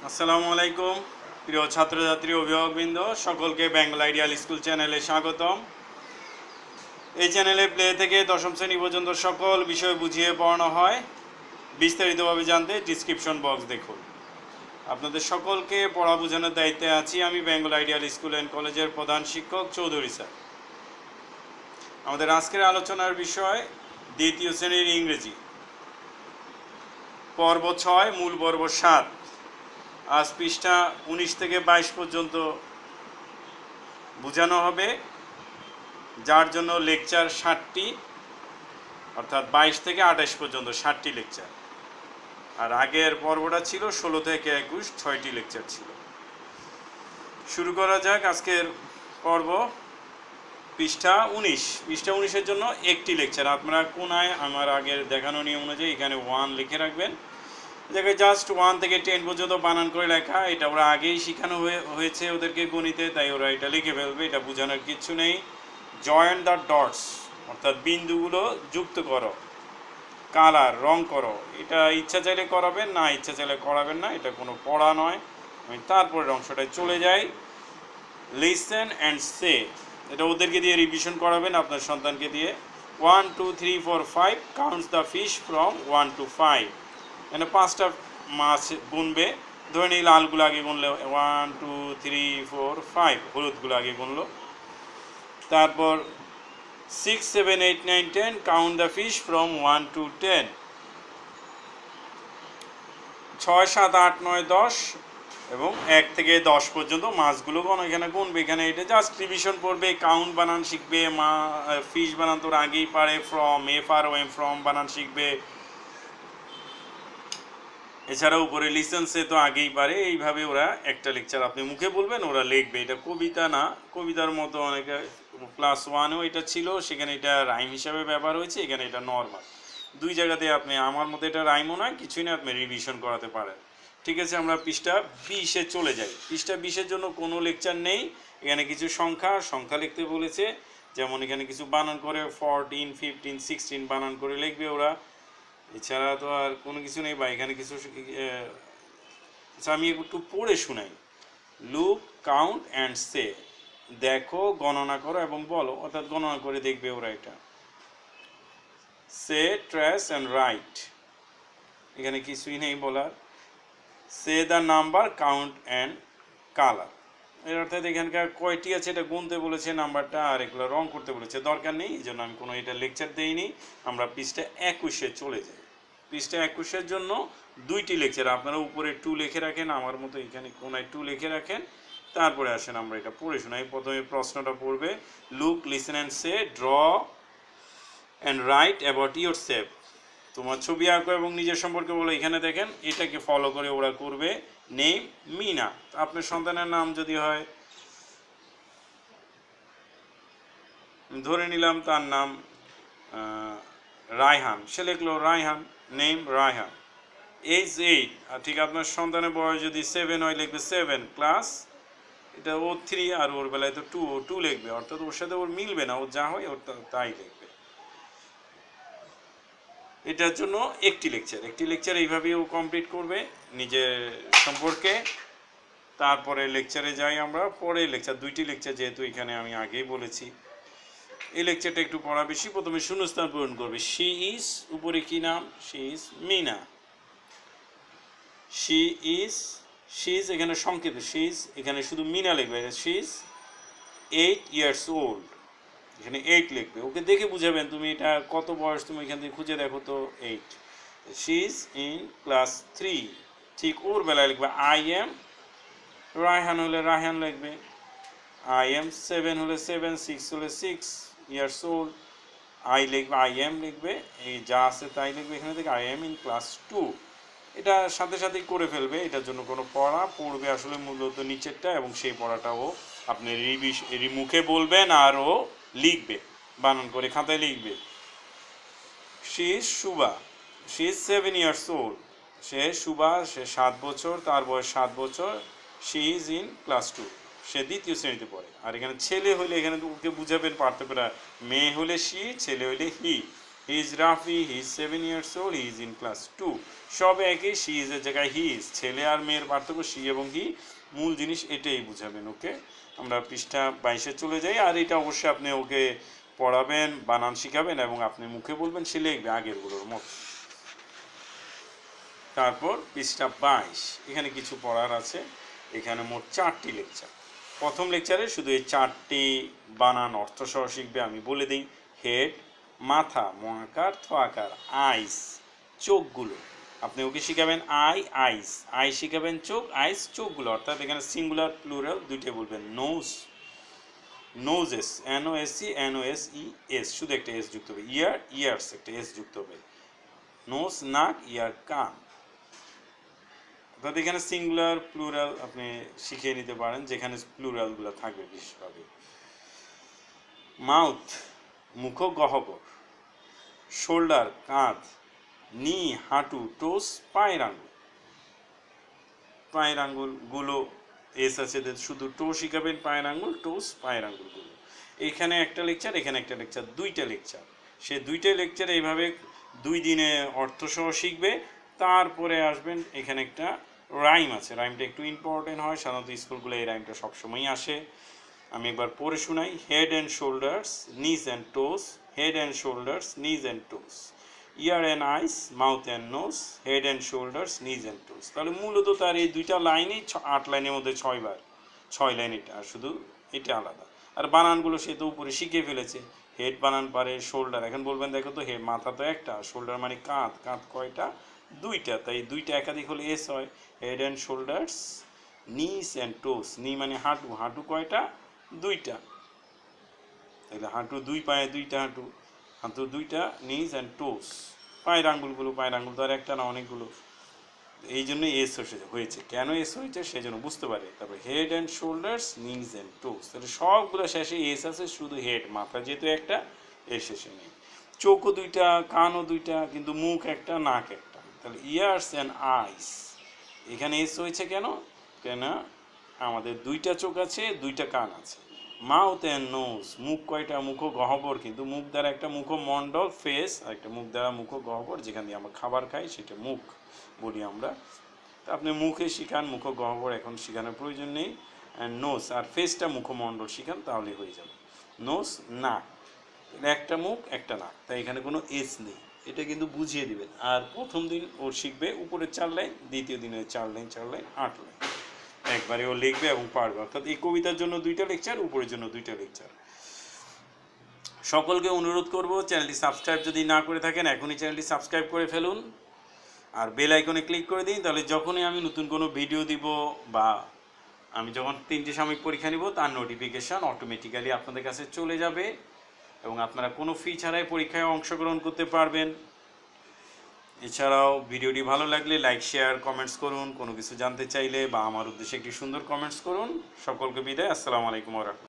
আসসালামু আলাইকুম প্রিয় ছাত্রছাত্রী অভিভাবকবৃন্দ, সকলকে বেঙ্গল আইডিয়াল স্কুল চ্যানেলে স্বাগতম। এই চ্যানেলে প্লে থেকে দশম শ্রেণী পর্যন্ত সকল বিষয় বুঝিয়ে পড়ানো হয়। বিস্তারিতভাবে জানতে ডিসক্রিপশন বক্স দেখুন। আপনাদের সকলকে পড়া বোঝানোর দায়িত্বে আছি আমি, বেঙ্গল আইডিয়াল স্কুল অ্যান্ড কলেজের প্রধান শিক্ষক চৌধুরী স্যার। আমাদের আজকের আলোচনার বিষয় দ্বিতীয় শ্রেণীর ইংরেজি, পর্ব 6, মূল পর্ব 7। আজ পৃষ্ঠা 19 থেকে 22 পর্যন্ত বোঝানো হবে, যার জন্য লেকচার 60টি, অর্থাৎ 22 থেকে 28 পর্যন্ত 60টি লেকচার। আর আগের পর্বটা ছিল 16 থেকে 21, 6টি লেকচার ছিল। শুরু করা যাক আজকের পর্ব। পৃষ্ঠা 19-এর জন্য একটি লেকচার। আপনারা কোনায় আমার আগের দেখানো নিয়ম অনুযায়ী এখানে 1 লিখে রাখবেন। জায়গায় জাস্ট 1 থেকে 10 পর্যন্ত বানান করে লেখা, এটা ওরা আগেই শেখানো হয়েছে ওদেরকে গণিতে, তাই ওরা এটা লিখে ফেলবে, এটা বোঝানোর কিচ্ছু নেই। জয়েন দ্য ডটস, অর্থাৎ বিন্দুগুলো যুক্ত করো। কালার, রং করো, এটা ইচ্ছা চাইলে করাবেন, না ইচ্ছা চাইলে করাবেন না, এটা কোনো পড়া নয়। আমি তারপরের অংশটায় চলে যাই। লিসেন অ্যান্ড সে, এটা ওদেরকে দিয়ে রিভিশন করাবেন আপনার সন্তানকে দিয়ে। 1 2 3 4 5 counts the fish from 1 to 5। এখানে 5টা মাছ গুনবে। ধরে নিই লালগুলো আগে গুনলে 1 2 3 4 5, হলুদগুলো আগে গুনলো। তারপর 6 7 8 9 10 count the fish from 1 to 10। 6 7 8 9 10 এবং 1 থেকে 10 পর্যন্ত মাছগুলো এখানে গুনবে। এখানে এটা জাস্ট রিভিশন পড়বে, কাউন্ট বানান শিখবে, ফিশ বানান তোর আগেই পারে, ফ্রম FROM ফ্রম বানান শিখবে। এছাড়া উপরে লিসেন্সে তো আগেই পারে। এইভাবে ওরা একটা লেকচার আপনি মুখে বলবেন, ওরা লিখবে। এটা কবিতা না, কবিতার মতো অনেকে ক্লাস 1-এও এটা ছিল, সেখানে এটা রাইম হিসাবে ব্যবহার হয়েছে, এখানে এটা নর্মাল। দুই জায়গাতে আপনি আমার মতো এটা রাইমও নয়, কিছুই না, আপনি রিভিশন করাতে পারেন। ঠিক আছে, আমরা পৃষ্ঠা 20-এ চলে যাই। পৃষ্ঠা 20-এর জন্য কোনো লেকচার নেই। এখানে কিছু সংখ্যা লিখতে বলেছে, যেমন এখানে কিছু বানান করে 14 15 16 বানান করে লিখবে ওরা। এছাড়া তো আর কোনো কিছু নেই। বা এখানে কিছু আমি একটু পড়ে শোনাই। লুক, কাউন্ট অ্যান্ড সে, দেখো, গণনা করো এবং বলো, অর্থাৎ গণনা করে দেখবে ওরা এটা। সে, ট্রেস অ্যান্ড রাইট, এখানে কিছুই নেই বলার। Say the number, count and colour, এর অর্থাৎ এখানকার কয়টি আছে এটা গুনতে বলেছে নাম্বারটা, আর এগুলো রং করতে বলেছে, দরকার নেই, এই জন্য আমি কোনো এটা লেকচার দেইনি। আমরা পৃষ্ঠা 21-এ চলে যাই। পৃষ্ঠা 21-এর জন্য 2টি লেকচার। আপনারা উপরে 2 লিখে রাখেন, আমার মতো এখানে কোনায় 2 লিখে রাখেন, তারপরে আসেন আমরা এটা পড়ে শোনাই। প্রথমে প্রশ্নটা পড়বে, look, listen and say, draw and right about your self, তোমার ছবি আঁকো এবং নিজের সম্পর্কে বলো। এখানে দেখেন, এটাকে ফলো করে ওরা করবে। নেম মিনা, আপনার সন্তানের নাম যদি হয়, ধরে নিলাম তার নাম রায়হান, সে লিখলো রায়হান, নেম রায়হান। এজ 8, আর ঠিক আপনার সন্তানের বয়স যদি 7 হয়, লিখবে 7। ক্লাস, এটা ও 3, আর ওর বেলায় তো 2, ও 2 লিখবে, অর্থাৎ ওর সাথে ওর মিলবে না, ও যা হয় ওর তাই লিখবে। এটার জন্য একটি লেকচার এইভাবেই ও কমপ্লিট করবে নিজের সম্পর্কে। তারপরে লেকচারে যাই আমরা। পরে লেকচার 2টি লেকচার, যেহেতু এখানে আমি আগেই বলেছি, এই লেকচারটা একটু পড়া বেশি। প্রথমে শূন্যস্থান পূরণ করবে। শি ইজ, উপরে কি নাম, she is Meena. She is এখানে সংক্ষেপে শি ইজ, এখানে শুধু মিনা লিখবে। শি ইজ 8 years old, এখানে 8 লিখবে। ওকে দেখে বুঝাবেন তুমি এটা কত বয়স, তুমি এখান থেকে খুঁজে দেখো তো 8। শি ইজ ইন ক্লাস 3, ঠিক ওর বেলায় লিখবে আই এম। রায়হান হলে রায়হান লিখবে। I am 7 হলে 7, 6 হলে 6 years old, I লিখবে, I am লিখবে, এই যা আছে তাই লিখবে এখানে থেকে। I am in class 2, এটা সাথে সাথেই করে ফেলবে। এটার জন্য কোনো পড়া পড়বে আসলে মূলত নিচেরটা, এবং সেই পড়াটাও আপনি মুখে বলবেন আর ও লিখবে, বানান করে খাতায় লিখবে। She is Shubha, she is 7 years old, সে শুভা, সে 7 বছর, তার বয়স 7 বছর। She is in class 2, সে 2য় শ্রেণীতে পড়ে। আর এখানে ছেলে হলে এখানে ওকে বুঝাবেন পারতে পারে, মেয়ে হলে শি, ছেলে হলে he. He is Rafi, he is 7 years old, he is in class 2। সব একই, শি ইজ এর জায়গায় হি ইজ। ছেলে আর মেয়ের পার্থক্য শি এবং হি, মূল জিনিস এটাই বুঝাবেন। ওকে, আমরা পৃষ্ঠা 22-এ চলে যাই। আর এটা অবশ্যই আপনি ওকে পড়াবেন, বানান শিখাবেন এবং আপনি মুখে বলবেন, সে লিখবে আগেরগুলোর মতো। তারপর পৃষ্ঠা 22, এখানে কিছু পড়ার আছে। এখানে মোট 4টি লেকচার। প্রথম লেকচারে শুধু এই 4টি বানান অর্থসহ শিখবে। আমি বলে দিই, হেড মাথা, মহাকার থোয়াকার, আইস চোখগুলো। আপনি ওকে শিখাবেন আইস, আই শিখাবেন চোখ, আইস চোখগুলো। অর্থাৎ এখানে সিঙ্গুলার প্লুরাল দুইটাই বলবেন। নোজ, নোজেস, NOSE NOSES, শুধু একটা এস যুক্ত হবে। ইয়ার, ইয়ার্স একটা এস যুক্ত হবে। নোজ নাক, ইয়ার কান। অর্থাৎ এখানে সিঙ্গুলার প্লুরাল আপনি শিখিয়ে নিতে পারেন, যেখানে প্লুরালগুলো থাকবে বিশেষভাবে। মাউথ মুখ গহ্বর, শোল্ডার কাঁধ, নি হাঁটু, টোস পায়ের আঙ্গুল। পায়ের আঙ্গুলগুলো এস আছে, শুধু টো শিখাবেন, পায়ের আঙ্গুল টোস পায়ের আঙ্গুলগুলো। এখানে একটা লেকচার, এখানে একটা লেকচার, দুইটা লেকচার। সে দুইটা লেকচার এইভাবে 2 দিনে অর্থসহ শিখবে। তারপরে আসবেন, এখানে একটা রাইম আছে। রাইমটা একটু ইম্পর্টেন্ট হয়, সাধারণত স্কুলগুলো এই রাইমটা সবসময়ই আসে। আমি একবার পড়ে শোনাই। Head and shoulders, knees and toes, head and shoulders, knees and toes, ear and eyes, mouth and nose, head and shoulders, knees and toes. তাহলে মূলত তার এই দুইটা লাইনেই 8 লাইনের মধ্যে 6 বার, 6 লাইন এটা, আর শুধু এটা আলাদা। আর বানানগুলো সে তো উপরে শিখে ফেলেছে। হেড বানান পারে, শোল্ডার। এখন বলবেন দেখো তো, হেড মাথা তো একটা, শোল্ডার মানে কাঁধ, কাঁধ কয়টা? 2টা। তাই 2টা একাধিক হলে এস হয়। হেড অ্যান্ড শোল্ডার্স, নিস অ্যান্ড টোস, নি মানে হাঁটু, হাঁটু কয়টা? 2টা। তাহলে হাঁটু, 2 পায়ে 2টা হাঁটু, হাঁটু 2টা, নিজ অ্যান্ড টোস পায়ের আঙ্গুলগুলো। পায়ের আঙ্গুল তো আর একটা না, অনেকগুলো। এই জন্য এস হয়েছে। কেন এস হয়েছে সেই জন্য বুঝতে পারে। তারপর head and shoulders, knees and toes. তাহলে সবগুলো শেষে এস আছে, শুধু হেড মাথা যেহেতু একটা, এর শেষে নেই। চোখও 2টা, কানও 2টা, কিন্তু মুখ একটা, নাক একটা। তাহলে ইয়ার্স অ্যান্ড আইস, এখানে এস হয়েছে কেন? কেন আমাদের 2টা চোখ আছে, 2টা কান আছে। মাউথ অ্যান্ড নোজ, মুখ কয়টা? মুখ গহ্বর, কিন্তু মুখ দ্বারা একটা মুখমণ্ডল ফেস, আর একটা মুখ দ্বারা মুখ গহ্বর, যেখান দিয়ে আমরা খাবার খাই সেটা মুখ বলি আমরা। তা আপনি মুখে শিখান, মুখ গহ্বর এখন শেখানোর প্রয়োজন নেই। অ্যান্ড নোজ আর ফেসটা মুখমণ্ডল শিখান, তাহলে হয়ে যাবে। নোজ নাক, একটা মুখ একটা নাক, তাই এখানে কোনো এস নেই। এটা কিন্তু বুঝিয়ে দিবেন। আর প্রথম দিন ও শিখবে উপরে 4 লাইন, দ্বিতীয় দিনে 4 লাইন 4 লাইন 8 লাইন একবারে ও লিখবে এবং পারবে। অর্থাৎ এই কবিতার জন্য 2টা লেকচার, উপরের জন্য 2টা লেকচার। সকলকে অনুরোধ করব, চ্যানেলটি সাবস্ক্রাইব যদি না করে থাকেন এখনই চ্যানেলটি সাবস্ক্রাইব করে ফেলুন, আর বেল আইকনে ক্লিক করে দিন। তাহলে যখনই আমি নতুন কোনো ভিডিও দিব বা আমি যখন 3টি সাময়িক পরীক্ষা নিব, তার নোটিফিকেশান অটোমেটিক্যালি আপনাদের কাছে চলে যাবে এবং আপনারা কোনো ফি ছাড়াই পরীক্ষায় অংশগ্রহণ করতে পারবেন। এছাড়াও ভিডিওটি ভালো লাগলে লাইক, শেয়ার, কমেন্টস করুন। কোনো কিছু জানতে চাইলে বা আমার উদ্দেশ্যে একটি সুন্দর কমেন্টস করুন। সকলকে বিদায়। আসসালামু আলাইকুম ওয়া রাহমাতুল্লাহ।